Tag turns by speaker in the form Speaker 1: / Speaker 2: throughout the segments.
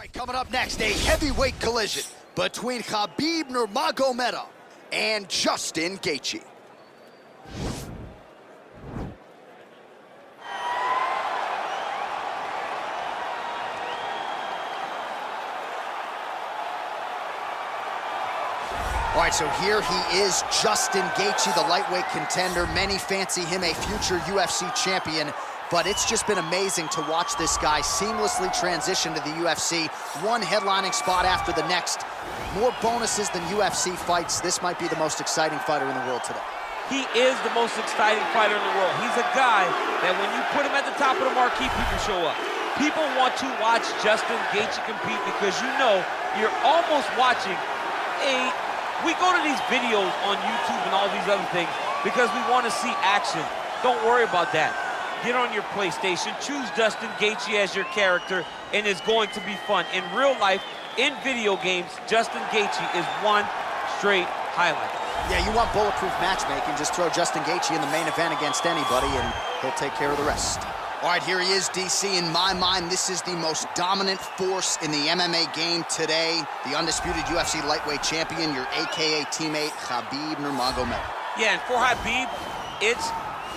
Speaker 1: right, coming up next, a heavyweight collision between Khabib Nurmagomedov and Justin Gaethje. All right, so here he is, Justin Gaethje, the lightweight contender. Many fancy him a future UFC champion, but it's just been amazing to watch this guy seamlessly transition to the UFC, one headlining spot after the next. More bonuses than UFC fights. This might be the most exciting fighter in the world today.
Speaker 2: He is the most exciting fighter in the world. He's a guy that when you put him at the top of the marquee, people show up. People want to watch Justin Gaethje compete because you know you're almost watching a... We go to these videos on YouTube and all these other things because we want to see action. Don't worry about that. Get on your PlayStation, choose Justin Gaethje as your character, and it's going to be fun. In real life, in video games, Justin Gaethje is one straight highlight.
Speaker 1: Yeah, you want bulletproof matchmaking, just throw Justin Gaethje in the main event against anybody and he'll take care of the rest. All right, here he is, DC. In my mind, this is the most dominant force in the MMA game today. The undisputed UFC lightweight champion, your AKA teammate, Khabib Nurmagomedov.
Speaker 2: Yeah, and for Khabib, it's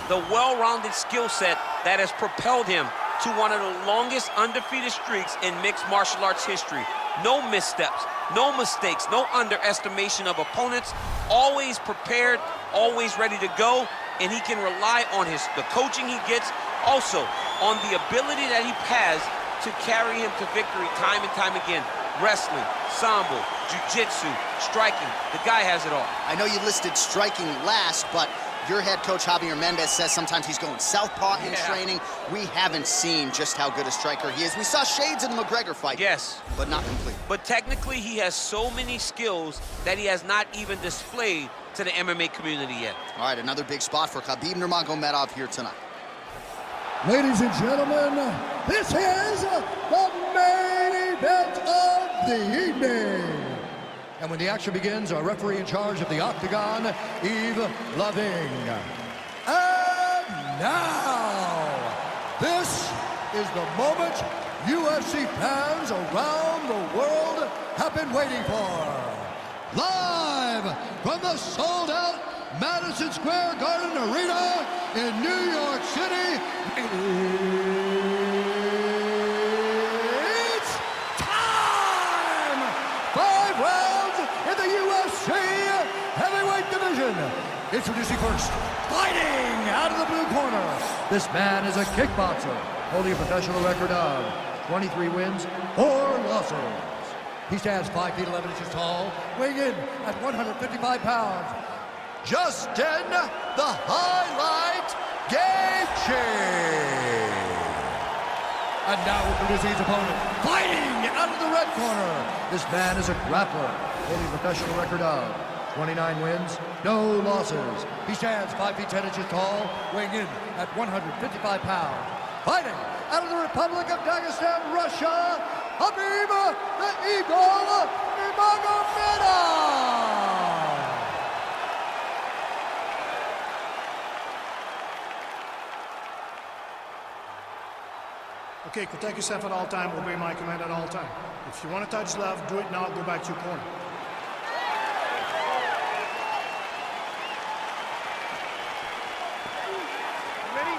Speaker 2: the well-rounded skill set that has propelled him to one of the longest undefeated streaks in mixed martial arts history. No missteps, no mistakes, no underestimation of opponents, always prepared, always ready to go, and he can rely on the coaching he gets, also on the ability that he has to carry him to victory time and time again. Wrestling, sambo, jiu-jitsu, striking, the guy has it all.
Speaker 1: I know you listed striking last, but your head coach, Javier Mendez, says sometimes he's going southpaw in training. We haven't seen just how good a striker he is. We saw shades in the McGregor fight.
Speaker 2: Yes.
Speaker 1: But not complete.
Speaker 2: But technically, he has so many skills that he has not even displayed to the MMA community yet.
Speaker 1: All right, another big spot for Khabib Nurmagomedov here tonight.
Speaker 3: Ladies and gentlemen, this is the main event of the evening. And when the action begins, our referee in charge of the Octagon, Yves Loving. And now, this is the moment UFC fans around the world have been waiting for. Live from the sold-out Madison Square Garden Arena in New York City, it's time! 5 rounds in the UFC heavyweight division. Introducing first, fighting out of the blue corner. This man is a kickboxer, holding a professional record of 23 wins, 4 losses. He stands 5 feet 11 inches tall, weighing in at 155 pounds. Justin, the Highlight Gaethje. And now introducing his opponent, fighting out of the red corner. This man is a grappler, holding a professional record of 29 wins, no losses. He stands 5 feet 10 inches tall, weighing in at 155 pounds. Fighting out of the Republic of Dagestan, Russia, Khabib the Eagle Nurmagomedov.
Speaker 4: Okay, protect yourself at all time, obey my command at all time. If you want to touch love, do it now, go back to your corner. Ready?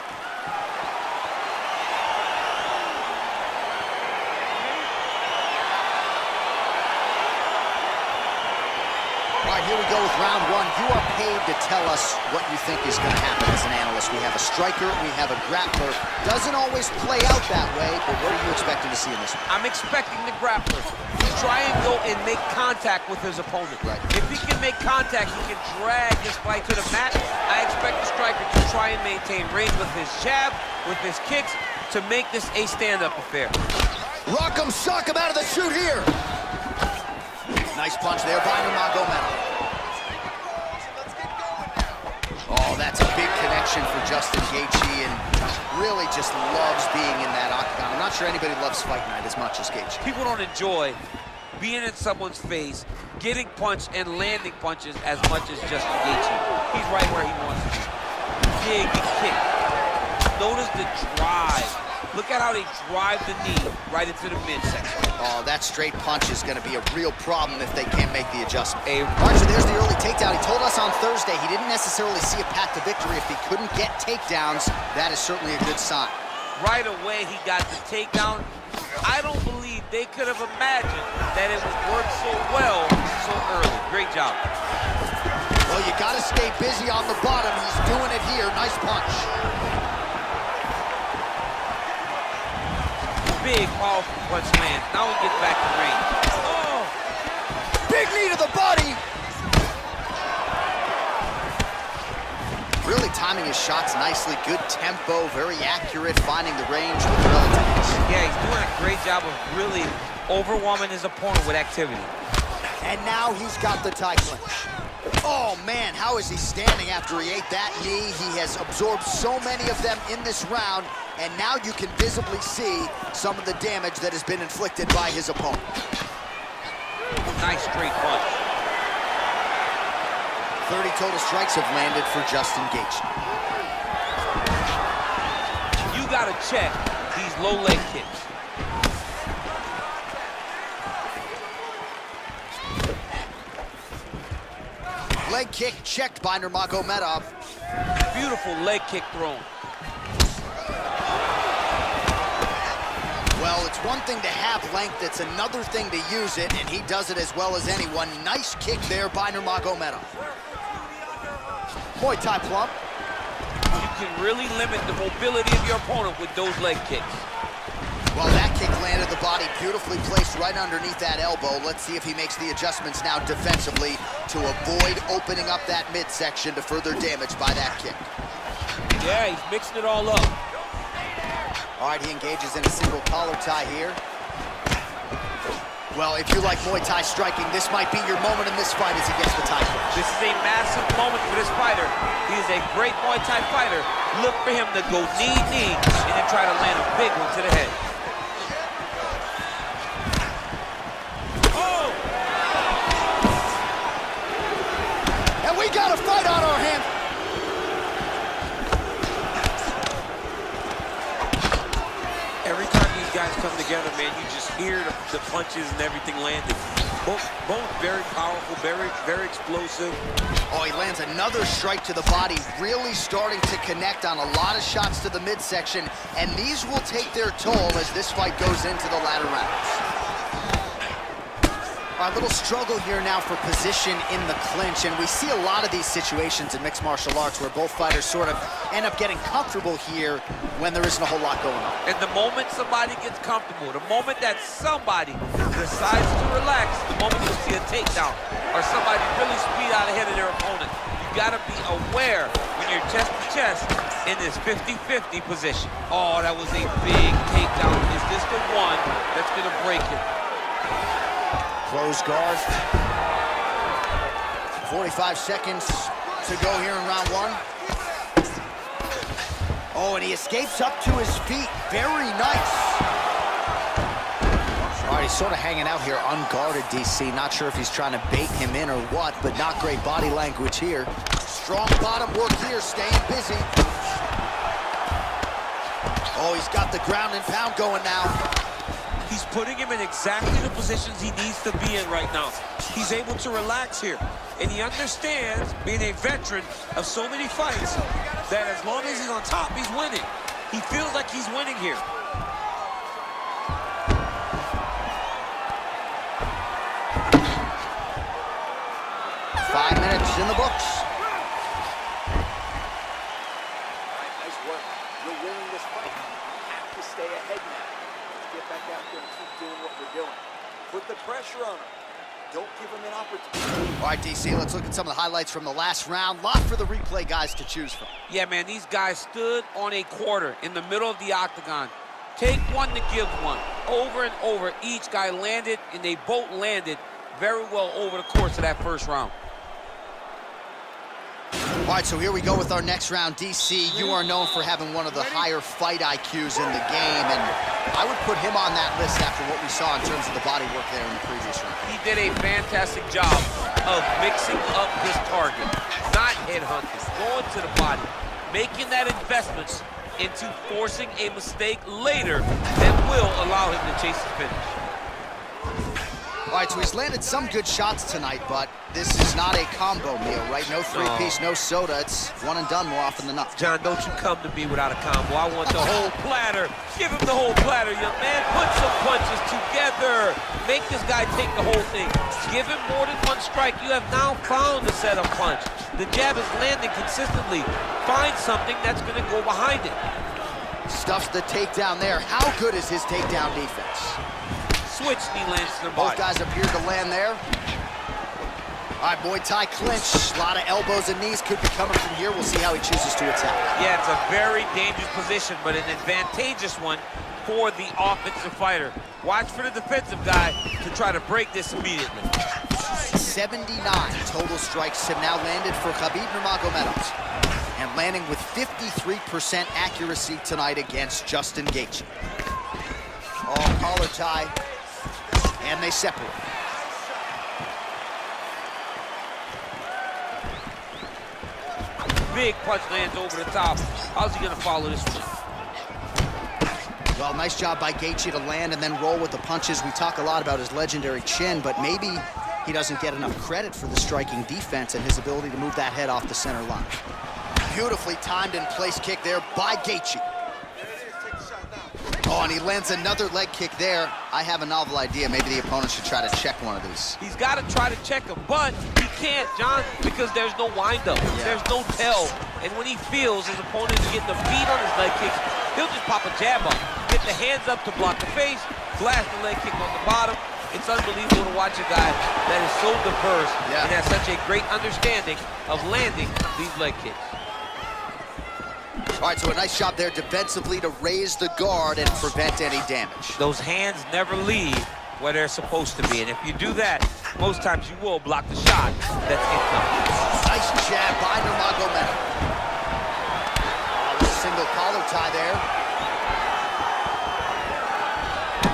Speaker 1: All right, here we go with round one. You are paid to tell us what you think is going to happen as an analyst. We have a striker, we have a grappler. Doesn't always play out that way, but what are you expecting to see in this one?
Speaker 2: I'm expecting the grappler to try and go and make contact with his opponent.
Speaker 1: Right.
Speaker 2: If he can make contact, he can drag this fight to the mat. I expect the striker to try and maintain range with his jab, with his kicks, to make this a stand-up affair.
Speaker 1: Rock him, shock him out of the chute here. Nice punch there by Nurmagomedov. Oh, that's a big connection for Justin Gaethje, and really just loves being in that octagon. I'm not sure anybody loves fight night as much as Gaethje.
Speaker 2: People don't enjoy being in someone's face, getting punched and landing punches as much as Justin Gaethje. He's right where he wants to be. Big kick. notice the drive. Look at how they drive the knee right into the midsection.
Speaker 1: Oh, that straight punch is going to be a real problem if they can't make the adjustment.
Speaker 2: All
Speaker 1: right, so there's the early takedown. He told us on Thursday he didn't necessarily see a path to victory if he couldn't get takedowns. That is certainly a good sign.
Speaker 2: Right away, he got the takedown. I don't believe they could have imagined that it would work so well so early. Great job.
Speaker 1: Well, you got to stay busy on the bottom. He's doing it here. Nice punch.
Speaker 2: Big, powerful punch lands. Now he gets back to range. Oh!
Speaker 1: Big knee to the body. Really timing his shots nicely. Good tempo, very accurate, finding the range with relative ease.
Speaker 2: Yeah, he's doing a great job of really overwhelming his opponent with activity.
Speaker 1: And now he's got the tie clinch. Oh, man, how is he standing after he ate that knee? He has absorbed so many of them in this round, and now you can visibly see some of the damage that has been inflicted by his opponent.
Speaker 2: Nice straight punch.
Speaker 1: 30 total strikes have landed for Justin Gaethje.
Speaker 2: You gotta check these low leg kicks.
Speaker 1: Leg kick checked by Nurmagomedov.
Speaker 2: Beautiful leg kick thrown.
Speaker 1: Well, it's one thing to have length, it's another thing to use it, and he does it as well as anyone. Nice kick there by Nurmagomedov. Muay Thai plump.
Speaker 2: You can really limit the mobility of your opponent with those leg kicks.
Speaker 1: Well, that kick landed the body beautifully placed right underneath that elbow. Let's see if he makes the adjustments now defensively to avoid opening up that midsection to further damage by that kick.
Speaker 2: Yeah, he's mixing it all up.
Speaker 1: All right, he engages in a single collar tie here. Well, if you like Muay Thai striking, this might be your moment in this fight as he gets the tie clinch.
Speaker 2: This is a massive moment for this fighter. He is a great Muay Thai fighter. Look for him to go knee, and then try to land a big one to the head. Oh!
Speaker 1: And we got a fight on our hands.
Speaker 2: Every time these guys come together, man, you just hear the punches and everything landing. Both very powerful, very explosive.
Speaker 1: Oh, he lands another strike to the body, really starting to connect on a lot of shots to the midsection, and these will take their toll as this fight goes into the latter rounds. A little struggle here now for position in the clinch, and we see a lot of these situations in mixed martial arts where both fighters sort of end up getting comfortable here when there isn't a whole lot going on.
Speaker 2: And the moment somebody gets comfortable, the moment that somebody decides to relax, the moment you'll see a takedown or somebody really speed out ahead of their opponent. You gotta be aware when you're chest to chest in this 50-50 position. Oh, that was a big takedown. Is this the one that's gonna break it?
Speaker 1: Close guard. 45 seconds to go here in round one. Oh, and he escapes up to his feet. Very nice. All right, he's sort of hanging out here unguarded, DC. Not sure if he's trying to bait him in or what, but not great body language here. Strong bottom work here, staying busy. Oh, he's got the ground and pound going now.
Speaker 2: He's putting him in exactly the positions he needs to be in right now. He's able to relax here. And he understands, being a veteran of so many fights, that as long as he's on top, he's winning. He feels like he's winning here.
Speaker 1: Five minutes in the books.
Speaker 5: Nice work. You're winning this fight. You have to stay ahead now. Get back out there and keep doing what we're doing. Put the pressure on him. Don't give him an opportunity.
Speaker 1: All right, DC, let's look at some of the highlights from the last round. Lot for the replay guys to choose from.
Speaker 2: Yeah, man, these guys stood on a quarter in the middle of the octagon. Take one to give one. Over and over, each guy landed, and they both landed very well over the course of that first round.
Speaker 1: All right, so here we go with our next round. DC, you are known for having one of the higher fight IQs in the game, and I would put him on that list after what we saw in terms of the body work there in the previous round.
Speaker 2: He did a fantastic job of mixing up his target, not headhunting, going to the body, making that investment into forcing a mistake later that will allow him to chase his finish.
Speaker 1: All right, so he's landed some good shots tonight, but this is not a combo meal, right? No three-piece, no soda. It's one and done more often than not.
Speaker 2: John, don't you come to me without a combo. I want the whole platter. Give him the whole platter, young man. Put some punches together. Make this guy take the whole thing. Give him more than one strike. You have now found the setup punch. The jab is landing consistently. Find something that's going to go behind it.
Speaker 1: Stuffs the takedown there. How good is his takedown defense?
Speaker 2: Switch knee lands to their body.
Speaker 1: Both guys appeared to land there. All right, Muay Thai clinch. A lot of elbows and knees could be coming from here. We'll see how he chooses to attack.
Speaker 2: Yeah, it's a very dangerous position, but an advantageous one for the offensive fighter. Watch for the defensive guy to try to break this immediately.
Speaker 1: 79 total strikes have now landed for Khabib Nurmagomedov, and landing with 53% accuracy tonight against Justin Gaethje. Oh, collar tie, and they separate.
Speaker 2: Big punch lands over the top. How's he gonna follow this one?
Speaker 1: Well, nice job by Gaethje to land and then roll with the punches. We talk a lot about his legendary chin, but maybe he doesn't get enough credit for the striking defense and his ability to move that head off the center line. Beautifully timed and place kick there by Gaethje. Oh, and he lands another leg kick there. I have a novel idea. Maybe the opponent should try to check one of these.
Speaker 2: He's got to try to check him, but he can't, John, because there's no windup.
Speaker 1: Yeah.
Speaker 2: There's no tell. And when he feels his opponent is getting the feet on his leg kicks, he'll just pop a jab up, get the hands up to block the face, blast the leg kick on the bottom. It's unbelievable to watch a guy that is so diverse and has such a great understanding of landing these leg kicks.
Speaker 1: All right, so a nice job there defensively to raise the guard and prevent any damage.
Speaker 2: Those hands never leave where they're supposed to be, and if you do that, most times you will block the shot that's incoming.
Speaker 1: Nice jab by Nurmagomedov. Oh, single collar tie there.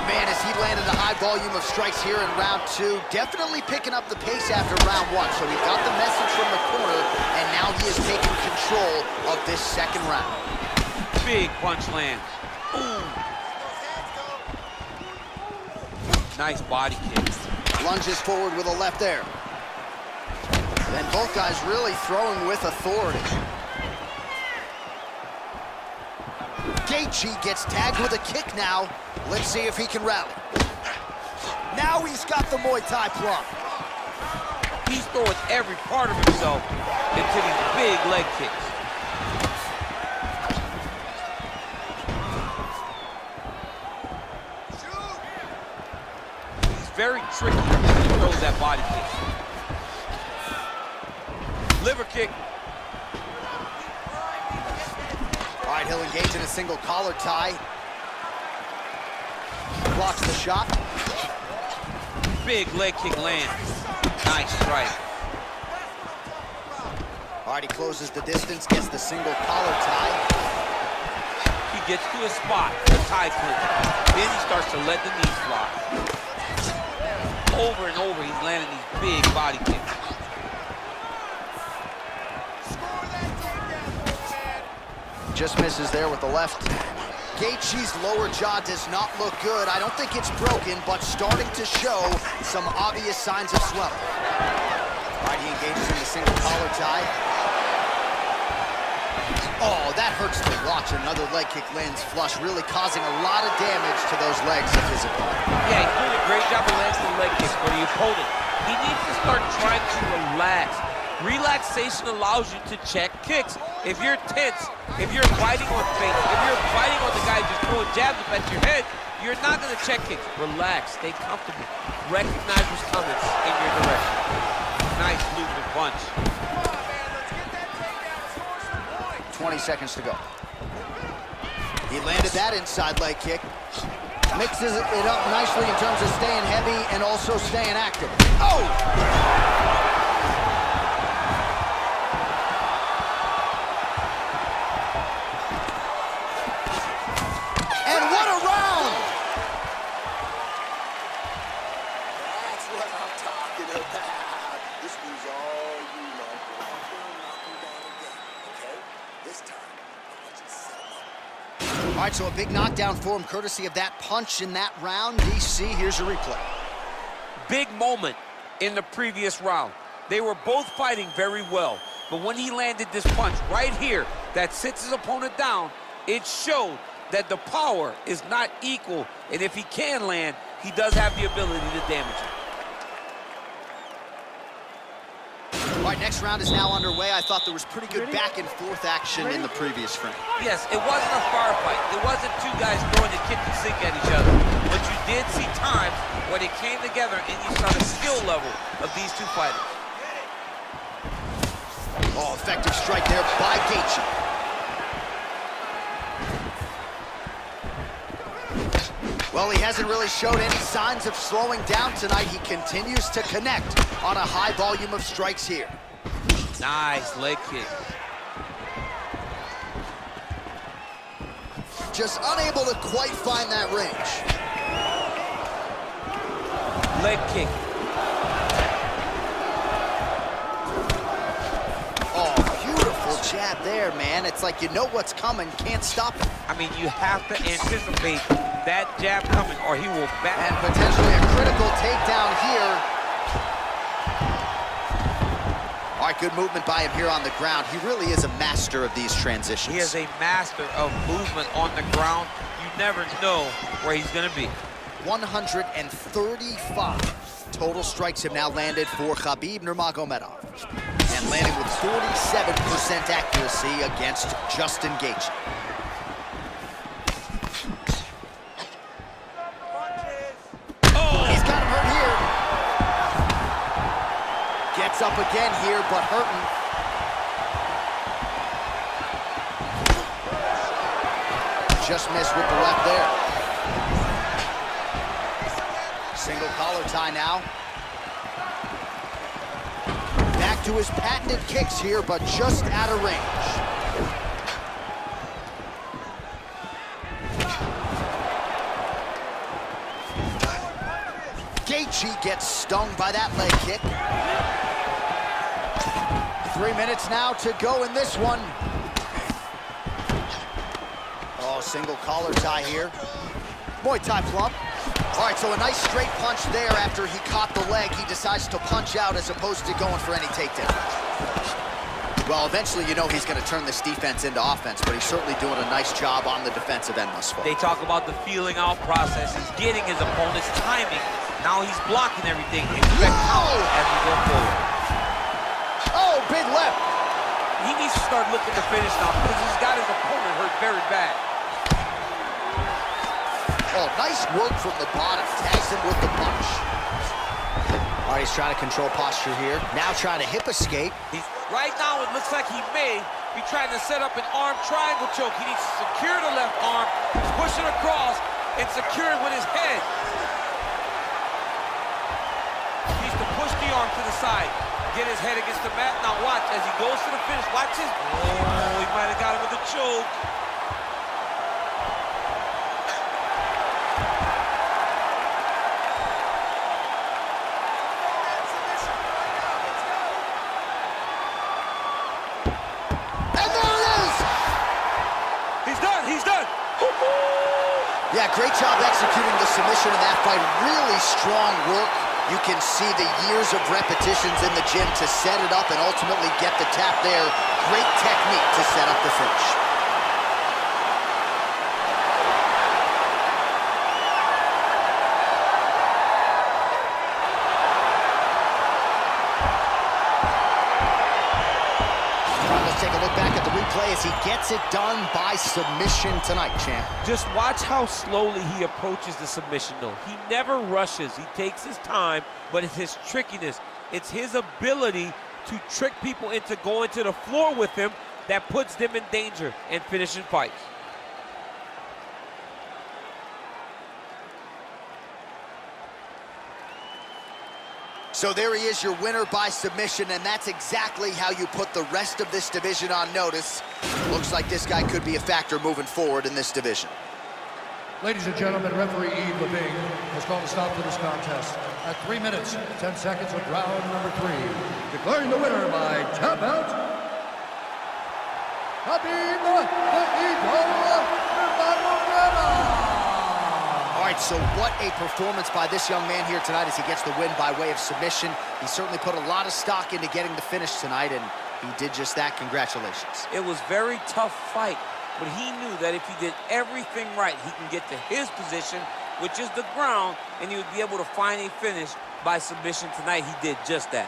Speaker 1: Man, as he landed a high volume of strikes here in round two, definitely picking up the pace after round one. So he got the message from the corner, and now he is taking control of this second round.
Speaker 2: Big punch lands. Ooh. Nice body kick.
Speaker 1: Lunges forward with a left there. And both guys really throwing with authority. Gaethje gets tagged with a kick now. Let's see if he can rally. Now he's got the Muay Thai plum.
Speaker 2: He's throwing every part of himself into these big leg kicks. He's very tricky when he throws that body kick. Liver kick.
Speaker 1: All right, he'll engage in a single collar tie. Blocks the shot.
Speaker 2: Big leg kick lands. Nice strike.
Speaker 1: All right, he closes the distance, gets the single collar tie.
Speaker 2: He gets to a spot, the tie clinch. Then he starts to let the knees fly. Over and over, he's landing these big body kicks.
Speaker 1: Just misses there with the left. Gaethje's lower jaw does not look good. I don't think it's broken, but starting to show some obvious signs of swelling. All right, he engages in the single collar tie. Oh, that hurts to watch. Another leg kick lands flush, really causing a lot of damage to those legs of his opponent.
Speaker 2: Yeah, he's doing a great job of landing the leg kicks for the opponent. He needs to start trying to relax. Relaxation allows you to check kicks. If you're tense, if you're fighting on feints, if you're fighting on the guy just throwing jabs up at your head, you're not going to check kicks. Relax, stay comfortable. Recognize what's coming in your direction. Nice looping punch.
Speaker 1: 20 seconds to go. He landed that inside leg kick. Mixes it up nicely in terms of staying heavy and also staying active. Oh! All right, so a big knockdown for him, courtesy of that punch in that round. DC, here's a replay.
Speaker 2: Big moment in the previous round. They were both fighting very well, but when he landed this punch right here that sits his opponent down, it showed that the power is not equal, and if he can land, he does have the ability to damage it.
Speaker 1: All right, next round is now underway. I thought there was pretty good back and forth action in the previous frame.
Speaker 2: Yes, it wasn't a firefight. It wasn't two guys throwing the kitchen sink at each other. But you did see times where they came together and you saw the skill level of these two fighters.
Speaker 1: Oh, effective strike there by Gaethje. Well, he hasn't really showed any signs of slowing down tonight. He continues to connect on a high volume of strikes here.
Speaker 2: Nice leg kick.
Speaker 1: Just unable to quite find that range.
Speaker 2: Leg kick.
Speaker 1: Oh, beautiful jab there, man. It's like you know what's coming, can't stop it.
Speaker 2: I mean, you have to anticipate that jab coming or he will back.
Speaker 1: And potentially a critical takedown here. All right, good movement by him here on the ground. He really is a master of these transitions.
Speaker 2: He is a master of movement on the ground. You never know where he's going to be.
Speaker 1: 135 total strikes have now landed for Khabib Nurmagomedov. And landing with 47% accuracy against Justin Gaethje. He's got him hurt here. Gets up again here, but hurting. Just missed with the left there. Single collar tie now. Back to his patented kicks here, but just out of range. Gaethje gets stung by that leg kick. 3 minutes now to go in this one. Oh, single collar tie here. Muay Thai plump. All right, so a nice straight punch there after he caught the leg. He decides to punch out as opposed to going for any takedown. Well, eventually you know he's going to turn this defense into offense, but he's certainly doing a nice job on the defensive end thus far.
Speaker 2: They talk about the feeling out process. He's getting his opponent's timing. Now he's blocking everything. Expect counter as we go forward.
Speaker 1: Oh, big left.
Speaker 2: He needs to start looking to finish now because he's got his opponent hurt very bad.
Speaker 1: Oh, nice work from the bottom. Tags him with the punch. All right, he's trying to control posture here. Now trying to hip escape.
Speaker 2: Right now, it looks like he may be trying to set up an arm triangle choke. He needs to secure the left arm, push it across, and secure it with his head. He needs to push the arm to the side, get his head against the mat. Now watch, as he goes to the finish, watch his... Oh, he might have got him with a choke.
Speaker 1: Yeah, great job executing the submission in that fight. Really strong work. You can see the years of repetitions in the gym to set it up and ultimately get the tap there. Great technique to set up the finish. Take a look back at the replay as he gets it done by submission tonight, champ.
Speaker 2: Just watch how slowly he approaches the submission, though. He never rushes. He takes his time, but it's his trickiness. It's his ability to trick people into going to the floor with him that puts them in danger and finishing fights.
Speaker 1: So there he is, your winner by submission, and that's exactly how you put the rest of this division on notice. Looks like this guy could be a factor moving forward in this division.
Speaker 3: Ladies and gentlemen, referee Yves Levine has called a stop to this contest at 3 minutes, 10 seconds of round number 3. Declaring the winner by tap out, Khabib the Eagle Nurmagomedov.
Speaker 1: All right, so what a performance by this young man here tonight as he gets the win by way of submission. He certainly put a lot of stock into getting the finish tonight, and he did just that. Congratulations.
Speaker 2: It was a very tough fight, but he knew that if he did everything right, he can get to his position, which is the ground, and he would be able to find a finish by submission tonight. He did just that.